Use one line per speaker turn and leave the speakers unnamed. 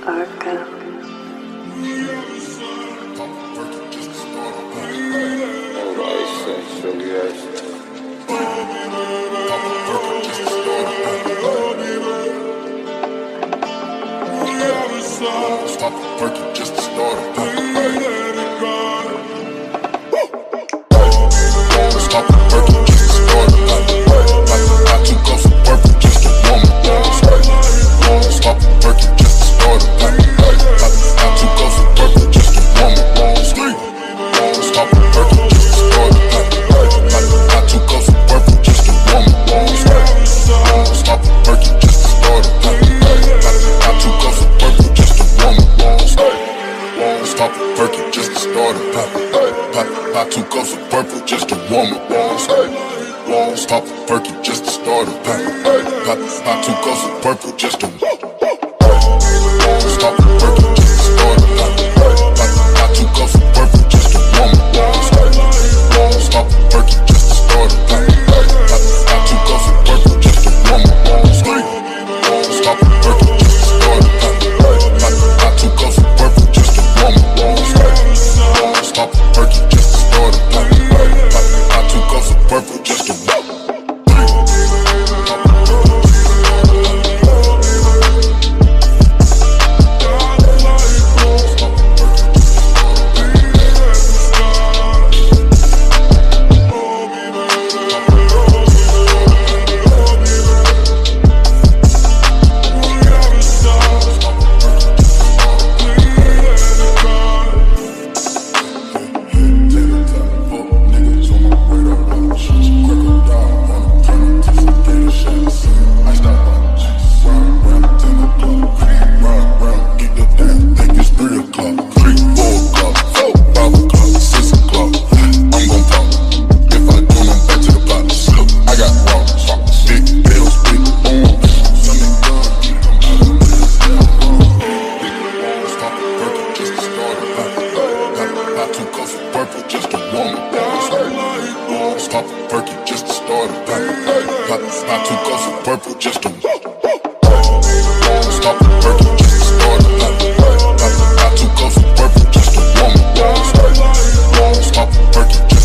Stop working just to start a Stop working just to start I too close to working just to warm up. Stop working just to start I too close to working just to warm up. Stop working just to start I too close to working just to warm up. Stop working just to start I too close to working just to warm up. Stop working just to start not too close to purple just to warm up. Stop working just to start not too close to purple just to stop working just to start not too close to purple just to warm up. Stop working just to start not too close to purple just to warm up. Stop working just to start not too close to purple just to warm up. Stop working just to start not too close to purple just to warm up. Stop working just to start not too close to purple just to stop working just to start not too close to purple just to warm up. Stop working.